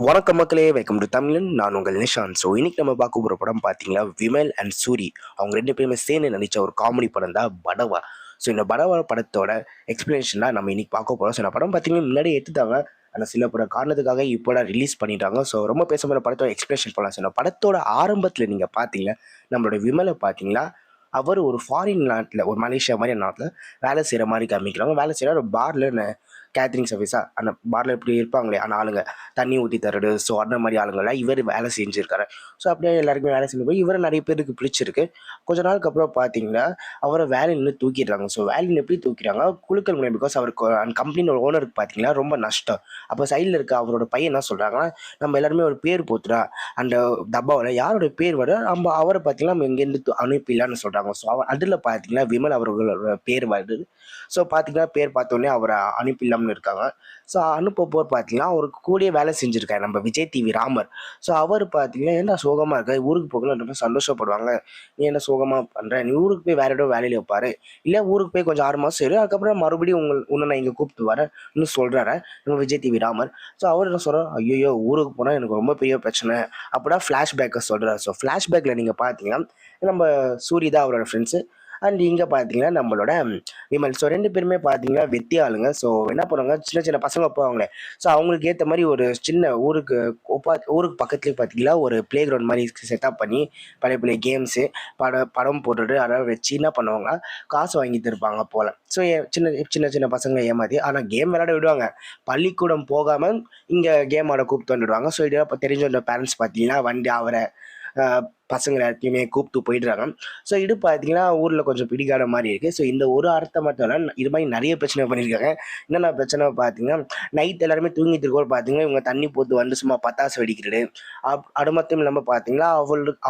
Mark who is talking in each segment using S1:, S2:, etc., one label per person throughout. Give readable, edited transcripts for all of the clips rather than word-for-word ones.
S1: வணக்கம் மக்களே, welcome to தமிழன். நான் உங்கள் நிஷாந்த். ஸோ இன்னைக்கு நம்ம பார்க்க போகிற படம் பார்த்தீங்களா, விமல் அண்ட் சூரி அவங்க ரெண்டு பேருமே சேர்ந்து நடித்த ஒரு காமெடி படம் தான் படவா. ஸோ இந்த படவா படத்தோட எக்ஸ்பிளனேஷன் தான் நம்ம இன்னைக்கு பார்க்க போகிறோம். ஸோ இந்த படம் பார்த்தீங்கன்னா முன்னாடி எடுத்துட்டாங்க, ஆனால் சில பட காரணத்துக்காக இப்போ ரிலீஸ் பண்ணிட்டாங்க. ஸோ ரொம்ப பேச போகிற படத்தோட எக்ஸ்பிளனேஷன் போகலாம். ஸோ இந்த படத்தோட ஆரம்பத்தில் நீங்கள் பார்த்தீங்கன்னா நம்மளோட விமலை பார்த்தீங்களா, அவர் ஒரு ஃபாரின் நாட்டில், ஒரு மலேசியா மாதிரி நாட்டில் வேலை செய்கிற மாதிரி காமிக்கிறாங்க. வேலை செய்கிற ஒரு பாரில் கேட்ரிங் சர்வீஸாக அந்த பாரில் இப்படி இருப்பாங்களே அந்த ஆளுங்க, தண்ணி ஊற்றி தர்றது, ஸோ அந்த மாதிரி ஆளுங்கள்லாம் இவர் வேலை செஞ்சுருக்காரு. ஸோ அப்படியே எல்லாருக்குமே வேலை செஞ்சு போய் இவரை நிறைய பேருக்கு பிடிச்சிருக்கு. கொஞ்ச நாளுக்கு அப்புறம் பார்த்தீங்கன்னா அவரை வேலையிலேருந்து தூக்கிடுறாங்க. ஸோ வேலையில் எப்படி தூக்கிறாங்க, குழுக்கள் மூலியம். பிகாஸ் அவருக்கு அந்த கம்பெனியோட ஓனருக்கு பார்த்தீங்கன்னா ரொம்ப நஷ்டம். அப்போ சைடில் இருக்க அவரோட பையன் என்ன சொல்கிறாங்கன்னா, நம்ம எல்லாருமே ஒரு பேர் போத்துறா அந்த டப்பாவில் யாரோட பேர் வர நம்ம அவரை பார்த்தீங்கன்னா நம்ம எங்கேருந்து அனுப்பிடலான்னு சொல்கிறாங்க. ஸோ அதில் பார்த்தீங்கன்னா விமல் அவர்களோட பேர் வருது. ஸோ பார்த்தீங்கன்னா பேர் பார்த்தோன்னே அவரை அனுப்பிடலாம்னு இருக்காங்க. ஸோ அனுப்ப போர் பார்த்தீங்கன்னா அவருக்கு கூடயே வேலை செஞ்சுருக்காரு நம்ம விஜய் டிவி ராமர். ஸோ அவர் பார்த்தீங்கன்னா என்ன சோகமாக இருக்க, ஊருக்கு போகலாம் ரொம்ப சந்தோஷப்படுவாங்க. நீ என்ன சோகமாக பண்ணுற, நீ ஊருக்கு போய் வேற ஏதோ வேலையில் வைப்பாரு, இல்லை ஊருக்கு போய் கொஞ்சம் 6 மாதம் சரி, அதுக்கப்புறம் மறுபடியும் உன்னை நான் இங்கே கூப்பிட்டு வரேன்னு சொல்கிறாரு நம்ம விஜய் டிவி ராமர். ஸோ அவர் என்ன சொல்கிறார், ஐயோ ஊருக்கு போனால் எனக்கு ரொம்ப பெரிய பிரச்சனை அப்படின்னா ஃப்ளாஷ்பேக்கை சொல்கிறார். ஸோ ஃப்ளாஷ்பேக்கில் நீங்கள் பார்த்தீங்கன்னா நம்ம சூரி தான் அவரோட ஃப்ரெண்ட்ஸு. அண்ட் இங்கே பார்த்தீங்கன்னா நம்மளோட விமல். ஸோ 2 பேருமே பார்த்தீங்கன்னா வெத்தி ஆளுங்க. ஸோ என்ன பண்ணுவாங்க, சின்ன சின்ன பசங்க போவாங்களே, ஸோ அவங்களுக்கு ஏற்ற மாதிரி ஒரு சின்ன ஊருக்கு பக்கத்துலேயே பார்த்தீங்கன்னா ஒரு ப்ளே கிரவுண்ட் மாதிரி செட்டப் பண்ணி பழைய பழைய கேம்ஸு படம் போட்டுட்டு அதெல்லாம் வச்சு என்ன பண்ணுவாங்க, காசு வாங்கிட்டு இருப்பாங்க போல். ஸோ சின்ன சின்ன சின்ன பசங்களை ஏமாற்றி ஆனால் கேம் விளையாட விடுவாங்க, பள்ளிக்கூடம் போகாமல் இங்கே கேம் ஆட கூப்பிட்டு வந்துடுவாங்க. ஸோ இதெல்லாம் தெரிஞ்ச பேரண்ட்ஸ் பார்த்தீங்கன்னா வண்டி அவரை பசங்க எல்லாத்தையுமே கூப்பிட்டு போயிடுறாங்க. ஸோ இது பார்த்தீங்கன்னா ஊரில் கொஞ்சம் பிடிக்காத மாதிரி இருக்குது. ஸோ இந்த ஒரு அர்த்தம் மட்டும் இல்லை, இது மாதிரி நிறைய பிரச்சனை பண்ணியிருக்காங்க. என்னென்ன பிரச்சனை பார்த்தீங்கன்னா, நைட் எல்லாருமே தூங்கிட்டு இருக்கோம் பார்த்தீங்கன்னா இவங்க தண்ணி போட்டு வந்து சும்மா பட்டாசு வெடிக்கிறது. அது மட்டும் இல்லாமல் பார்த்தீங்கன்னா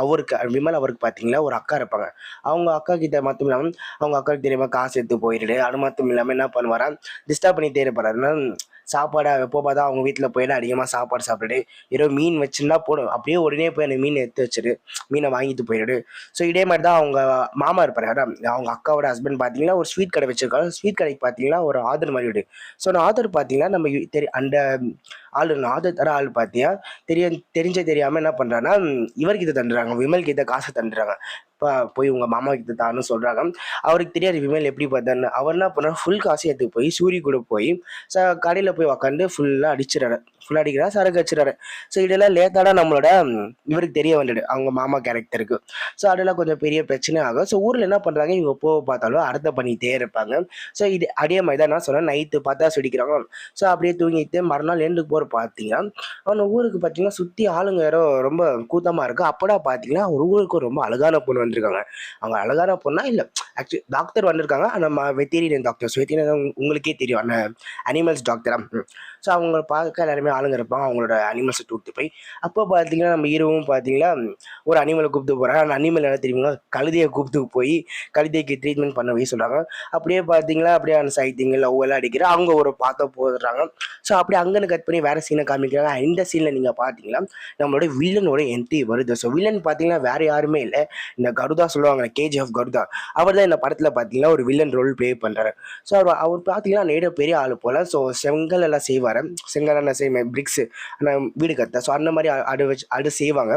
S1: அவருக்கு விமல் அவருக்கு பார்த்தீங்கன்னா ஒரு அக்கா இருப்பாங்க. அவங்க அக்கா கிட்ட மட்டும் இல்லாமல் அவங்க அக்காவுக்கு தெரியாமல் காசு எடுத்து போயிடுது. அது மட்டும் இல்லாமல் என்ன பண்ணுவாரா, டிஸ்டர்ப் பண்ணிகிட்டே இருப்பாரு. சாப்பாடை எப்போ பார்த்தா அவங்க வீட்டில் போயிட்டு அதிகமாக சாப்பாடு சாப்பிட்டுட்டு ஏதோ மீன் வச்சுருந்தா போடும், அப்படியே உடனே போய் அந்த மீன் எடுத்து வச்சுட்டு மீனை வாங்கிட்டு போயிடுது. ஸோ இதே மாதிரி தான் அவங்க மாமா இருப்பாரு, அதான் அவங்க அக்காவோட ஹஸ்பண்ட் பார்த்தீங்கன்னா ஒரு ஸ்வீட் கடை வச்சிருக்காரு. ஸ்வீட் கடைக்கு பார்த்தீங்கன்னா ஒரு ஆதர் மாதிரி விடு. ஸோ அந்த ஆதர் பார்த்தீங்கன்னா நம்ம அந்த ஆதர் தர ஆள் பார்த்தீங்கன்னா தெரியாமல் என்ன பண்ணுறாங்கன்னா இவருக்கு இதை தண்டுறாங்க, விமல் கிட்ட காசை தண்டுறாங்க. இப்போ போய் உங்கள் மாமா கிட்ட தான்னு சொல்கிறாங்க. அவருக்கு தெரியாது விமல் எப்படி பார்த்தான்னு. அவர் என்ன பண்ணுறாரு, ஃபுல் காசு எடுத்து போய் சூரிய கூட போய் கடையில் போய் உக்காந்து ஃபுல்லாக அடிக்கிறார், சரக்கு வச்சுறாரு. ஸோ இதெல்லாம் லேட்டாக நம்மளோட இவருக்கு தெரிய வந்துடு அவங்க மாமா கேரக்டருக்கு. ஸோ அதெல்லாம் கொஞ்சம் பெரிய பிரச்சனை ஆகும். ஸோ ஊரில் என்ன பண்ணுறாங்க, இவங்க போக பார்த்தாலும் அர்த்தம் பண்ணிகிட்டே இருப்பாங்க. ஸோ இது அதே மாதிரி தான் நான் சொன்னேன், நைட்டு பார்த்தா சுடிக்கிறாங்க. ஸோ அப்படியே தூங்கிட்டு மறுநாள் எழுந்து போகிற பார்த்தீங்கன்னா அவன் ஊருக்கு பார்த்தீங்கன்னா சுற்றி ஆளுங்க யாரோ ரொம்ப கூட்டமாக இருக்குது. அப்படா பார்த்தீங்கன்னா ஒரு ஊருக்கு ரொம்ப அழகான பொண்ணு வந்திருக்காங்க. அவங்க அழகான பொண்ணா இல்லை, ஆக்சுவலி டாக்டர் வந்திருக்காங்க. நம்ம வெட்டேரியன் டாக்டர். ஸோ வெட்டேரியன் உங்களுக்கே தெரியும், அந்த அனிமல்ஸ் டாக்டரா. ஸோ அவங்க பார்க்க எல்லாருமே ஆளுங்க இருப்பாங்க, அவங்களோட அனிமல்ஸை தூக்கிட்டு போய். அப்போ பார்த்தீங்கன்னா நம்ம ஹீரோவும் பார்த்தீங்கன்னா ஒரு அனிமலை கூப்பிட்டு போகிறாங்க. அந்த அனிமல் என்ன தெரியுங்களா, கழுதையை கூப்பிட்டு போய் கழுதைக்கு ட்ரீட்மெண்ட் பண்ண போய் சொல்கிறாங்க. அப்படியே பார்த்தீங்களா அப்படியே அந்த சைட்டிங் லவ் எல்லாம் அடிக்கிற அவங்க ஒரு பார்த்த போடுறாங்க. ஸோ அப்படியே அங்கன்னு கட் பண்ணி வேறு சீனை காமிக்கிறாங்க. இந்த சீனில் நீங்கள் பார்த்தீங்கன்னா நம்மளோட வில்லனோட என்ட்ரி வருது. ஸோ வில்லன் பார்த்தீங்கன்னா வேறு யாருமே இல்லை, இந்த கருதா சொல்லுவாங்க, கேஜிஎஃப் கருதா. அவர் தான் இந்த படத்தில் பார்த்தீங்கன்னா ஒரு வில்லன் ரோல் ப்ளே பண்ணுறாரு. ஸோ அவர் பார்த்தீங்கன்னா நேர பெரிய ஆள் போல். ஸோ செங்கல் எல்லாம் செய்வார், செங்கல் என்ன செய்வேன் பிரிக்ஸு வீடு கட்ட. ஸோ அந்த மாதிரி அது செய்வாங்க.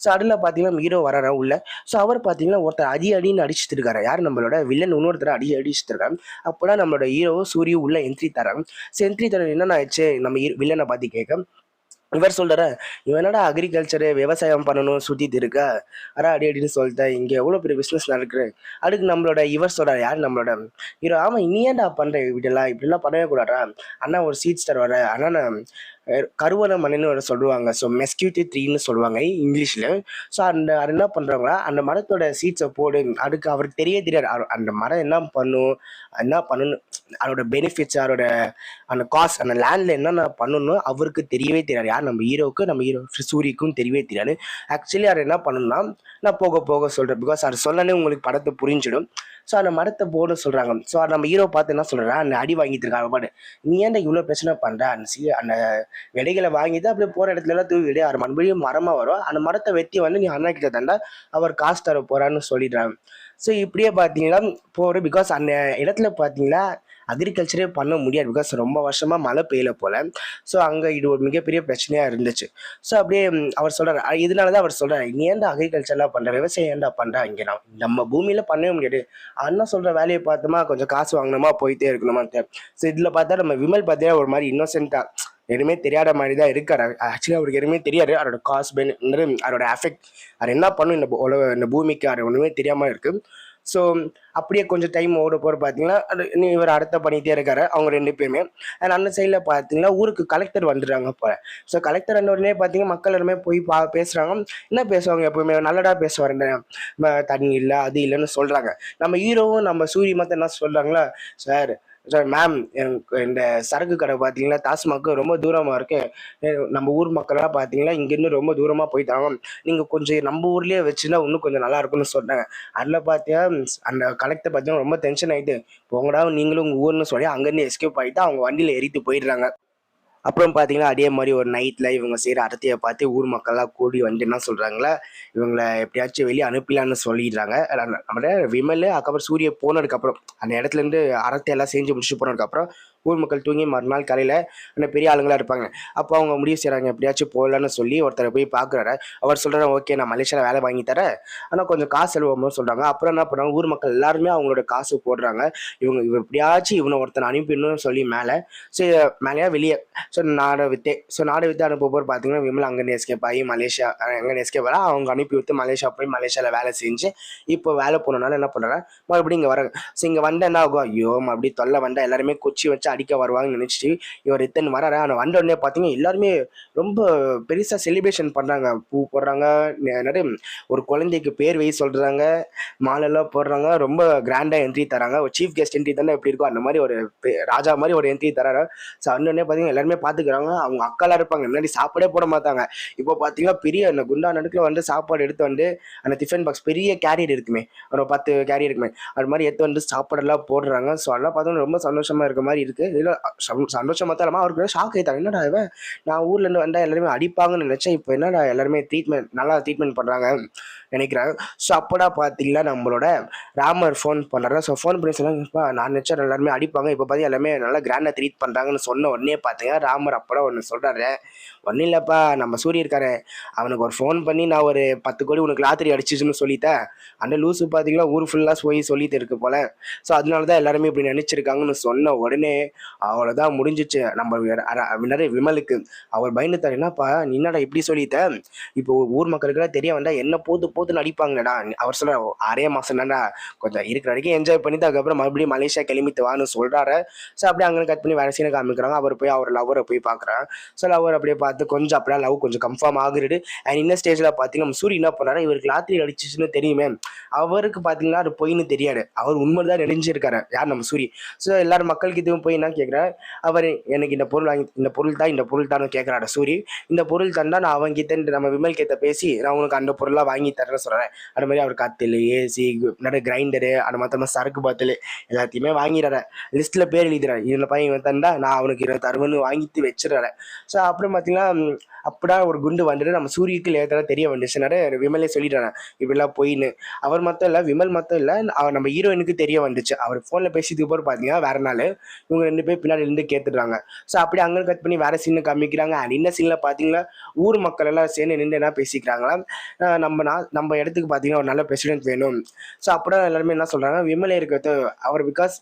S1: ஸோ அதில் பார்த்தீங்கன்னா ஹீரோ வர உள்ள. ஸோ அவர் பார்த்தீங்கன்னா ஒருத்தர் அடின்னு அடிச்சுட்டு இருக்காரு. யார் நம்மளோட வில்லன் இன்னொருத்தர் அடிச்சுட்டு இருக்காரு. அப்போதான் நம்மளோட ஹீரோவும் சூரிய உள்ள என்ட்ரி தராங்க. ஸோ என்ட்ரி தர என்னென்ன ஆயிடுச்சு, நம்ம வில்லனை பார்த்து கேட்க இவர் சொல்கிற, இவன் என்னடா அக்ரிகல்ச்சரு விவசாயம் பண்ணணும் சுற்றிட்டு இருக்க, அடின்னு சொல்லிட்டேன், இங்கே எவ்வளோ பெரிய பிஸ்னஸ் நடக்குது. அதுக்கு நம்மளோட இவர் சொல்கிறார், யார் நம்மளோட ஹீரோ, ஆமாம் இனி ஏன்டா பண்ணுறேன் இப்படிலாம் பண்ணவே கூடாடா அண்ணா, ஒரு சீட்ஸ் தருவார் அண்ணா, நான் கருவறை மண்ணுன்னு ஒரு சொல்லுவாங்க. ஸோ மெஸ்கியூட்டி ட்ரீன்னு சொல்லுவாங்க இங்கிலீஷில். ஸோ அது என்ன பண்ணுறாங்களா, அந்த மரத்தோட சீட்ஸை போடு. அதுக்கு அவருக்கு தெரியாது அந்த மரம் என்ன பண்ணணும், அதோட பெனிஃபிட்ஸ், அதோட அந்த காஸ்ட், அந்த லேண்டில் என்னென்ன பண்ணணும் அவருக்கு தெரியவே தெரியாது. யார் நம்ம ஹீரோவுக்கு, நம்ம ஹீரோ சூரிக்கும் தெரியவே தெரியாது. ஆக்சுவலி அதை என்ன பண்ணணும்னா நான் போக போக சொல்கிறேன், பிகாஸ் அது சொல்லனே உங்களுக்கு படத்தை புரிஞ்சிடும். ஸோ அந்த மரத்தை போட சொல்கிறாங்க. ஸோ நம்ம ஹீரோ பார்த்து என்ன சொல்கிறேன், அந்த அடி வாங்கிட்டு இருக்காங்க பாடு, நீ ஏன்டா இவ்வளோ பிரச்சனை பண்ணுற, அந்த விடைகளை வாங்கிட்டு அப்படியே போகிற இடத்துல எல்லாம் தூவி விட, அது மறுபடியும் மரமாக வரும், அந்த மரத்தை வெட்டி வந்து நீ அண்ணா கிட்ட தண்டா அவர் காசு தர போகிறான்னு சொல்லிடுறாங்க. ஸோ இப்படியே பார்த்தீங்கன்னா போகிற, பிகாஸ் அந்த இடத்துல பார்த்தீங்கன்னா அக்ரிகல்ச்சரே பண்ண முடியாது. பிகாஸ் ரொம்ப வருஷமா மழை பெய்யல போல. ஸோ அங்கே இது ஒரு மிகப்பெரிய பிரச்சனையாக இருந்துச்சு. ஸோ அப்படியே அவர் சொல்கிறார், இதனால தான் அவர் சொல்கிறார், நீ ஏன்டா அக்ரிகல்ச்சர்லாம் பண்ணுற, விவசாயம் ஏன்டா பண்ணுறா, இங்கே நம்ம பூமியில் பண்ணவே முடியாது. அண்ணா சொல்கிற வேலையை பார்த்தோமா, கொஞ்சம் காசு வாங்கினோமா போயிட்டே இருக்கணுமா. ஸோ இதில் பார்த்தா நம்ம விமல் பார்த்தீங்கன்னா ஒரு மாதிரி இன்னோசென்ட்டாக எதுவுமே தெரியாத மாதிரி தான் இருக்காரு. ஆக்சுவலி அவருக்கு எதுவுமே தெரியாது. அவரோட காசு அவரோட அஃபெக்ட் அவர் என்ன பண்ணும் இந்த பூமிக்கு அது ஒன்றுமே தெரியாமல் இருக்குது. ஸோ அப்படியே கொஞ்சம் டைம் ஓட போகிற பார்த்தீங்கன்னா இவர் அடுத்த பண்ணிகிட்டே இருக்காரு அவங்க 2 பேருமே. அண்ட் அந்த சைடில் பார்த்தீங்கன்னா ஊருக்கு கலெக்டர் வந்துடுறாங்க இப்போ. ஸோ கலெக்டர் உடனே பார்த்தீங்கன்னா மக்கள் எல்லாமே போய் பேசுகிறாங்க. என்ன பேசுவாங்க, எப்பவுமே நல்லடா பேசுவார், தண்ணி இல்லை அது இல்லைன்னு சொல்கிறாங்க. நம்ம ஹீரோவும் நம்ம சூரிய மற்ற என்ன சொல்கிறாங்களா, சார் சார் மேம், எனக்கு இந்த சரக்கு கடை பார்த்தீங்கன்னா டாஸ்மாக்கு ரொம்ப தூரமாக இருக்கு, நம்ம ஊர் மக்களெல்லாம் பார்த்தீங்கன்னா இங்கேருந்து ரொம்ப தூரமாக போயிட்டாங்க, நீங்கள் கொஞ்சம் நம்ம ஊர்லேயே வச்சுன்னா இன்னும் கொஞ்சம் நல்லா இருக்கும்னு சொன்னாங்க. அதில் பார்த்தியா அந்த கலெக்டர் பார்த்தீங்கன்னா ரொம்ப டென்ஷன் ஆகிட்டு, போங்கடா நீங்களும் உங்கள் ஊர்னு சொல்லி அங்கேருந்து எஸ்கேப் ஆகிட்டு அவங்க வண்டியில் ஏறிட்டு போயிடுறாங்க. அப்புறம் பார்த்தீங்கன்னா அதே மாதிரி ஒரு நைட்டில் இவங்க செய்கிற அடத்தையை பார்த்து ஊர் மக்கள்லாம் கூடி வந்து என்ன சொல்கிறாங்களா, இவங்களை எப்படியாச்சும் வெளியே அனுப்பலான்னு சொல்லிடுறாங்க. நம்ம விமல் அதுக்கப்புறம் சூரிய போனதுக்கப்புறம் அந்த இடத்துலேருந்து அறத்தையெல்லாம் செஞ்சு முடிச்சுட்டு போனதுக்கப்புறம் ஊர் மக்கள் தூங்கி மறுநாள் காலையில் அந்த பெரிய ஆளுங்களாக இருப்பாங்க. அப்போ அவங்க முடிவு செய்கிறாங்க எப்படியாச்சும் போகலான்னு சொல்லி ஒருத்தரை போய் பார்க்குறாரு. அவர் சொல்கிறாரு, ஓகே நான் மலேசியாவில் வேலை வாங்கி தரேன், ஆனால் கொஞ்சம் காசு செலவாகும்னு சொல்கிறாங்க. அப்புறம் என்ன பண்ணுறாங்க, ஊர் மக்கள் எல்லாருமே அவங்களோட காசு போடுறாங்க. இவர் எப்படியாச்சும் இவனை ஒருத்தனை அனுப்பிடணும்னு சொல்லி மேலே மேலேயா வெளியே நாடை விற்று அனுப்ப போகிற பார்த்தீங்கன்னா விமல் அங்கேருந்து எஸ்கேப் ஆகி மலேசியா அங்கேருந்து எஸ்கேப் ஆகி அவங்க அனுப்பி விட்டு மலேசியா போய் மலேசியாவில் வேலை செஞ்சு இப்போ வேலை போனனால என்ன பண்ணுறாங்க, மறுபடியும் இங்கே வராங்க. ஸோ இங்கே வந்தால் என்ன ஆகும், ஐயோ அப்படி தொல்லை வந்தால் எல்லாருமே குச்சி வச்சு அடிக்க வருவாங்கன்னு நினச்சிட்டு இவர் ரிட்டன் வராரு. ஆனால் வந்த உடனே பார்த்தீங்கன்னா எல்லாருமே ரொம்ப பெருசாக செலிப்ரேஷன் பண்ணுறாங்க. பூ போடுறாங்க, நிறைய ஒரு குழந்தைக்கு பேர் வை சொல்கிறாங்க, மாலெல்லாம் போடுறாங்க, ரொம்ப கிராண்டாக என்ட்ரி தராங்க. ஒரு சீஃப் கெஸ்ட் என்ட்ரி தானே எப்படி இருக்கும் அந்த மாதிரி ஒரு ராஜா மாதிரி ஒரு என்ட்ரி தராரு. ஸோ அண்ணனே பார்த்தீங்கன்னா எல்லாருமே பார்த்துக்கிறாங்க. அவங்க அக்காலாம் இருப்பாங்க, முன்னாடி சாப்பாடே போட மாட்டாங்க. இப்போ பார்த்தீங்கன்னா பெரிய அந்த குண்டா நடுக்கில் வந்து சாப்பாடு எடுத்து வந்து அந்த டிஃபன் பாக்ஸ் பெரிய கேரியர் இருக்குமே, ஒரு 10 கேரியர் இருக்குமே, அது மாதிரி எடுத்து வந்து சாப்பாடெல்லாம் போடுறாங்க. ஸோ அதெல்லாம் பார்த்தோன்னா ரொம்ப சந்தோஷமாக இருக்க மாதிரி இருக்குது. இதில் சந்தோஷமாக தான் இல்லாமல் அவருக்கு ஷாக் ஆகிட்டாங்க, என்னடா இவன் நான் ஊர்லேருந்து வந்தால் எல்லாருமே அடிப்பாங்கன்னு நினச்சேன், இப்போ என்னடா எல்லாருமே நல்லா ட்ரீட்மெண்ட் பண்ணுறாங்க நினைக்கிறாங்க. ஸோ அப்போடா பார்த்தீங்கன்னா நம்மளோட ராமர் ஃபோன் பண்ணுறாங்க. ஸோ ஃபோன் பண்ணி சொன்னாங்கப்பா, நான் நினச்சேன் எல்லாருமே அடிப்பாங்க, இப்போ பார்த்தீங்கன்னா எல்லாமே நல்லா கிராண்டாக ட்ரீட் பண்ணுறாங்கன்னு சொன்ன உடனே பார்த்தீங்கன்னா ராமர் அப்போதான் ஒன்று சொல்கிறாரு, ஒன்றும் இல்லைப்பா நம்ம சூரிய இருக்காரு, அவனுக்கு ஒரு ஃபோன் பண்ணி நான் ஒரு 10 கோடி உனக்கு லாத்திரி அடிச்சிச்சுன்னு சொல்லிட்டேன், அந்த லூஸு பார்த்தீங்கன்னா ஊர் ஃபுல்லாக போய் சொல்லிட்டு இருக்கு போல, ஸோ அதனால தான் எல்லாருமே இப்படி நினச்சிருக்காங்கன்னு சொன்ன உடனே அவ்வளோதான் முடிஞ்சிச்சு நம்ம நிறைய விமலுக்கு. அவர் பயந்துட்டார், என்னப்பா நீ என்னடா இப்படி சொல்லிட்ட, இப்போ ஊர் மக்களுக்கெல்லாம் தெரிய வந்தால் என்ன போத்து நடிப்பாங்கடா. அவர் சொல்ற 6 மாதம் தான்டா, கொஞ்சம் இருக்கிற வரைக்கும் என்ஜாய் பண்ணிட்டு அதுக்கப்புறம் மறுபடியும் மலேசியா கிளம்பிட்டு வான்னு சொல்கிறாரு. ஸோ அப்படியே அங்கே கட் பண்ணி வேறு சீனை காமிக்கிறாங்க. அவர் போய் அவர் லவ்வரை போய் பார்க்குறாங்க. ஸோ லவர் அப்படியே பார்த்து கொஞ்சம் அப்படியே லவ் கொஞ்சம் கன்ஃபார்ம் ஆகுறது. அண்ட் இந்த ஸ்டேஜில் பார்த்தீங்கன்னா நம்ம சூரிய என்ன பண்ணாரு, இவருக்கு லாத்திரி அடிச்சிச்சுன்னு தெரியுமே, அவருக்கு பார்த்தீங்கன்னா அது பொய்ன்னு தெரியாது, அவர் உண்மை தான் நெடிஞ்சிருக்காரு யார் நம்ம சூரிய. ஸோ எல்லாரும் மக்களுக்கு இதுவும் போய் என்ன கேட்குறாரு, அவர் எனக்கு இந்த பொருள் தான் கேட்குறாரு சூரிய. இந்த பொருள் தந்தா நான் அவங்கிட்ட நம்ம விமல் கிட்ட பேசி நான் உனக்கு அந்த பொருளாக வாங்கி தரேன்னு சொல்கிறேன். அது மாதிரி அவர் கத்தில் ஏசி நிறைய கிரைண்டரு அது மொத்தமாக சரக்கு பாத்தில் எல்லாத்தையுமே வாங்கிடுறேன், லிஸ்ட்டில் பேர் எழுதிடுறேன், இதில் பையன் தந்தா நான் அவனுக்கு 26 வாங்கிட்டு வச்சிடுறேன். ஸோ அப்புறம் பார்த்தீங்கன்னா அப்படின்னா ஒரு குண்டு வந்துட்டு நம்ம சூரியக்கு லேட்டராக தெரிய வந்துச்சுனாரு விமலே சொல்லிட்டாங்க இப்படிலாம் போயின்னு. அவர் மட்டும் இல்லை, விமல் மட்டும் இல்லை, அவர் நம்ம ஹீரோயினுக்கு தெரிய வந்துச்சு. அவர் ஃபோனில் பேசிட்டு போகிற பார்த்தீங்கன்னா வேற நாள் இவங்க 2 பேர் பின்னாடி இருந்து கேட்டுடுறாங்க. ஸோ அப்படி அங்கே கட் பண்ணி வேற சீனை காமிக்கிறாங்க. அண்ட் இந்த சீனில் பார்த்தீங்கன்னா ஊர் மக்கள் எல்லாம் சேர்ந்து நின்று என்ன பேசிக்கிறாங்களா, நம்ம இடத்துக்கு பார்த்தீங்கன்னா ஒரு நல்ல பிரசிடென்ட் வேணும். ஸோ அப்படின்னா எல்லாருமே என்ன சொல்கிறாங்க, விமலே இருக்கிறது அவர் பிகாஸ்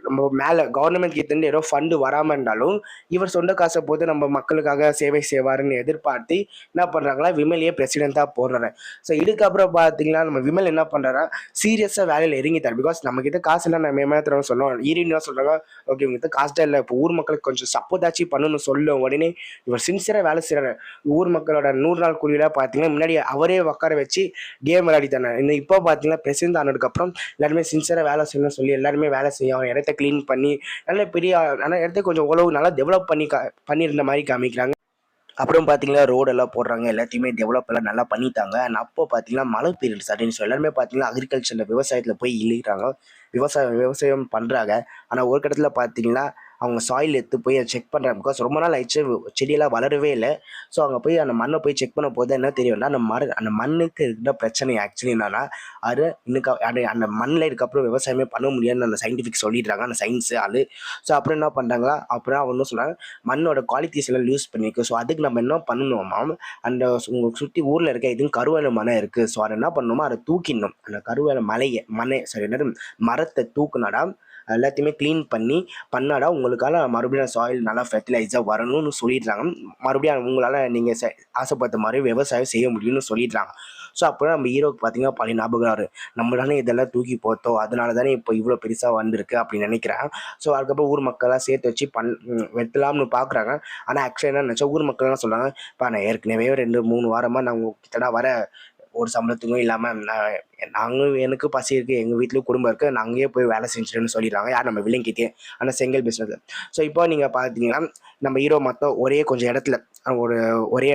S1: நம்ம மேலே கவர்மெண்ட் கிட்டேருந்து ஏதோ ஃபண்டு வராமல் இருந்தாலும் இவர் சொந்த காசை போட்டு நம்ம மக்களுக்காக சேவை செய்வாருன்னு எதிர்பார்த்து என்ன பண்ணுறாங்களா, விமலையே பிரசிடெண்ட்டாக போடுறாரு. ஸோ இதுக்கப்புறம் பார்த்தீங்கன்னா நம்ம விமல் என்ன பண்ணுறாரா, சீரியஸாக வேலையில் இறங்கிட்டார். பிகாஸ் நம்மக்கிட்ட காசு இல்லை, நம்ம ஏமாத்துறோம் சொன்னோம். ஈரின்னு சொல்கிறாங்க, ஓகே உங்ககிட்ட காசு தான் இல்லை, இப்போ ஊர் மக்களுக்கு கொஞ்சம் சப்போர்ட் ஆச்சு பண்ணணும்னு சொல்ல உடனே இவர் சின்சியராக வேலை செய்கிறாரு. ஊர் மக்களோட 100 நாள் கூலியில் பார்த்தீங்கன்னா முன்னாடி அவரே உட்கார வச்சு கேம் விளையாடி தானே. இப்போ பார்த்தீங்கன்னா பிரசிடென்ட் ஆனதுக்கப்புறம் எல்லாருமே சின்சியராக வேலை செய்யணும்னு சொல்லி எல்லாருமே வேலை செய்யும், இடத்த க்ளீன் பண்ணி நல்ல பெரிய இடத்த கொஞ்சம் உழவு நல்லா டெவலப் பண்ணியிருந்த மாதிரி காமிக்கிறாங்க. அப்புறம் பார்த்தீங்கன்னா ரோடெல்லாம் போடுறாங்க, எல்லாத்தையுமே டெவலப் எல்லாம் நல்லா பண்ணிட்டாங்க. அண்ட் அப்போ பார்த்தீங்கன்னா மழை பெய்யுது சடன்னு. ஸோ எல்லாருமே பார்த்தீங்கன்னா அக்ரிகல்ச்சரில் விவசாயத்தில் போய் இழுக்கிறாங்க, விவசாயம் பண்ணுறாங்க. ஆனால் ஒரு கட்டத்தில் பார்த்தீங்கன்னா அவங்க சாயில் எடுத்து போய் அதை செக் பண்ணுறாங்க. பிகாஸ் ரொம்ப நாள் ஆயிடுச்சு செடியெல்லாம் வளரவே இல்லை. ஸோ அங்கே போய் அந்த மண்ணை போய் செக் பண்ண போது என்ன தெரியும்னா, அந்த மண்ணுக்கு இருக்கிற பிரச்சனை ஆக்சுவலி என்னன்னா, அது இன்னும் அந்த மண்ணில் இதுக்கப்புறம் விவசாயமே பண்ண முடியாதுன்னு அந்த சயின்டிஃபிக் சொல்லிடுறாங்க, அந்த சயின்ஸு ஆளு. ஸோ அப்புறம் என்ன பண்ணுறாங்களா, அப்புறம் அவனும் சொல்கிறாங்க மண்ணோட குவாலிட்டிஸ் எல்லாம் லூஸ் பண்ணியிருக்கு. ஸோ அதுக்கு நம்ம என்ன பண்ணணுமா, அந்த உங்களுக்கு சுற்றி ஊரில் இருக்க எதுவும் கருவேல மரம் இருக்குது. ஸோ அதை என்ன பண்ணணுமா, அதை தூக்கிடணும். அந்த கருவேல சரி என்னது மரத்தை தூக்குனாடா எல்லாத்தையுமே க்ளீன் பண்ணாடா உங்களுக்கால மறுபடியும் சாயில் நல்லா ஃபெர்டிலைஸாக வரணும்னு சொல்லிடுறாங்க. மறுபடியும் உங்களால் நீங்கள் ஆசைப்பட்ட மாதிரி விவசாயம் செய்ய முடியும்னு சொல்லிடுறாங்க. ஸோ அப்புறம் நம்ம ஹீரோக்கு பார்த்தீங்கன்னா பழைய ஞாபகம் வரும். நம்ம தானே இதெல்லாம் தூக்கி போட்டோம், அதனால தானே இப்போ இவ்வளோ பெருசாக வந்திருக்கு அப்படின்னு நினைக்கிறேன். ஸோ அதுக்கப்புறம் ஊர் மக்கள்லாம் சேர்த்து வச்சு வெட்டலாம்னு பார்க்குறாங்க. ஆனால் ஆக்சுவலாக என்ன நினச்சா ஊர் மக்கள்லாம் சொல்கிறாங்க, இப்போ நான் ஏற்கனவே 2-3 வாரமாக நான் உங்ககிட்ட வர ஒரு சம்பளத்துக்கும் இல்லாமல் எனக்கு பசி இருக்குது, எங்கள் வீட்லேயும் குடும்பம் இருக்குது, நான் அங்கேயே போய் வேலை செஞ்சுட்டேன்னு சொல்லிடுறாங்க. யார் நம்ம வில்லங்கிட்டே, ஆனால் செங்கல் பிஸ்னஸில். ஸோ இப்போ நீங்கள் பார்த்தீங்கன்னா நம்ம ஹீரோ மொத்தம் ஒரே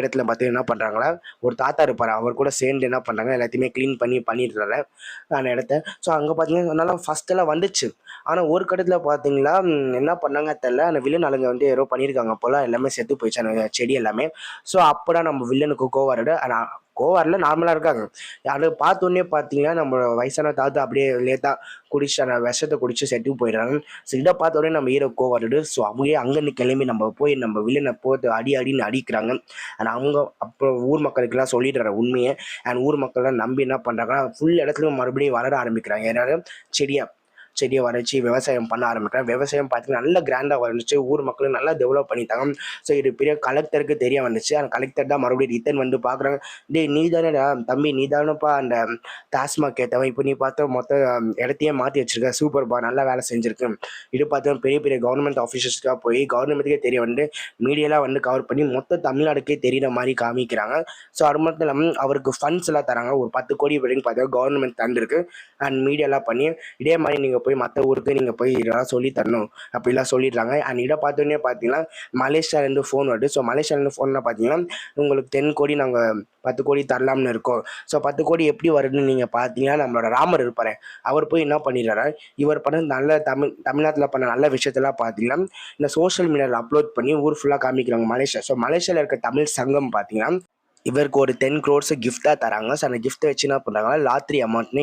S1: இடத்துல பார்த்து என்ன பண்ணுறாங்களா, ஒரு தாத்தா இருப்பார், அவர் கூட சேர்ந்து என்ன பண்ணுறாங்க எல்லாத்தையுமே க்ளீன் பண்ணிடுறாங்க அந்த இடத்த. ஸோ அங்கே பார்த்தீங்கன்னா நல்லா ஃபஸ்ட்டெல்லாம் வந்துச்சு. ஆனால் ஒரு கட்டத்தில் பார்த்தீங்களா என்ன பண்ணாங்க தெரில, அந்த வில்லன் ஆளுங்க வந்து ஏதோ பண்ணியிருக்காங்க போல், எல்லாமே செத்து போயிடுச்சு அந்த செடி எல்லாமே. ஸோ அப்போ தான் நம்ம வில்லனுக்கு கோவம். ஆனால் கோவாரில் நார்மலாக இருக்காங்க. அதை பார்த்தோன்னே பார்த்தீங்கன்னா நம்மளோட வயசான தாத்தா அப்படியே லேட்டாக குடிச்சு அந்த விஷத்தை குடிச்சு செத்து போயிடுறாங்க. ஸோ இதை பார்த்தோடனே நம்ம ஹீரோ கோவாரிடு. ஸோ அவங்களே அங்கேருந்து கிளம்பி நம்ம போய் நம்ம வில்லனை போட்டு அடின்னு அடிக்கிறாங்க. அண்ட் அவங்க அப்புறம் ஊர் மக்களுக்கெல்லாம் சொல்லிடுறாங்க உண்மையை. அண்ட் ஊர் மக்கள்லாம் நம்பி என்ன பண்ணுறாங்கன்னா ஃபுல் இடத்துலையும் மறுபடியும் வளர ஆரம்பிக்கிறாங்க. ஏன்னா செடியை வரைச்சி விவசாயம் பண்ண ஆரம்பிக்கிறேன். விவசாயம் பார்த்தீங்கன்னா நல்லா கிராண்டாக வந்துச்சு, ஊர் மக்களும் நல்லா டெவலப் பண்ணிட்டாங்க. ஸோ இது பெரிய கலெக்டருக்கு தெரிய வந்துச்சு. அந்த கலெக்டர் தான் மறுபடியும் ரிட்டர்ன் வந்து பார்க்குறாங்க. டேய் நீ தானேடா தம்பி, நீ தானேப்பா அந்த டாஸ்மாக் கேட்டவன், இப்போ நீ பார்த்த மொத்த இடத்தையே மாற்றி வச்சிருக்க, சூப்பர்ப்பா, நல்லா வேலை செஞ்சுருக்கு. இது பார்த்தா பெரிய பெரிய கவர்மெண்ட் ஆஃபீஸர்ஸ்க்காக போய் கவர்மெண்ட்டுக்கே தெரிய வந்து மீடியாலாம் வந்து கவர் பண்ணி மொத்த தமிழ்நாடுக்கே தெரிகிற மாதிரி காமிக்கிறாங்க. ஸோ அது மட்டும் இல்லாமல் அவருக்கு ஃபண்ட்ஸ் எல்லாம் தராங்க. ஒரு 10 கோடி வரைக்கும் பார்த்தா கவர்மெண்ட் தந்துருக்கு. அண்ட் மீடியாலாம் பண்ணி இதே மாதிரி நீங்கள் போய் மற்ற ஊருக்கு நீங்கள் போய் இதெல்லாம் சொல்லி தரணும் அப்படிலாம் சொல்லிடுறாங்க. அண்ட் இதை பார்த்தோன்னே பார்த்தீங்கன்னா மலேசியாவிலேருந்து ஃபோன் வருது. ஸோ மலேசியாவிலேருந்து ஃபோன்லாம் பார்த்தீங்கன்னா உங்களுக்கு 10 கோடி நாங்கள் 10 கோடி தரலாம்னு இருக்கோம். ஸோ 10 கோடி எப்படி வருதுன்னு நீங்கள் பார்த்தீங்கன்னா நம்மளோட ராமர் இருப்பார், அவர் போய் என்ன பண்ணிடுறாரு, இவர் பண்ண நல்ல தமிழ்நாட்டில் பண்ண நல்ல விஷயத்தெல்லாம் பார்த்தீங்கன்னா இந்த சோஷியல் மீடியாவில் அப்லோட் பண்ணி ஊர் ஃபுல்லாக காமிக்கிறாங்க மலேசியா. ஸோ மலேசியாவில் இருக்க தமிழ் சங்கம் பார்த்தீங்கன்னா இவருக்கு ஒரு 10 crores கிஃப்டாக தராங்க. ஸோ அந்த கிஃப்ட்டை வச்சு என்ன பண்ணுறாங்கன்னா லாட்ரி அமௌண்ட்னு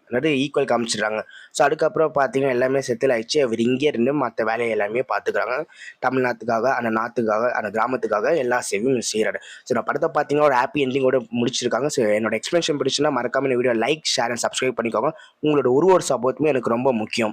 S1: அதாவது ஈக்குவல் காமிச்சிடுறாங்க. ஸோ அதுக்கப்புறம் பார்த்தீங்கன்னா எல்லாமே செட்டில் ஆகிடுச்சு. அவர் இங்கே இருந்து மற்ற வேலையை எல்லாமே பார்த்துக்கிறாங்க. தமிழ்நாட்டுக்காக, அந்த நாட்டுக்காக, அந்த கிராமத்துக்காக எல்லா சேவையும் செய்கிறாரு. ஸோ நான் படத்தை பார்த்தீங்கன்னா ஒரு ஹாப்பி எண்டிங்கோட முடிச்சிருக்காங்க. ஸோ என்னோட எக்ஸ்பிளேஷன் பிடிச்சுன்னா மறக்காம இந்த video like, share and subscribe பண்ணிக்கோங்க. உங்களோட ஒரு சப்போர்ட்டுமே எனக்கு ரொம்ப முக்கியம்.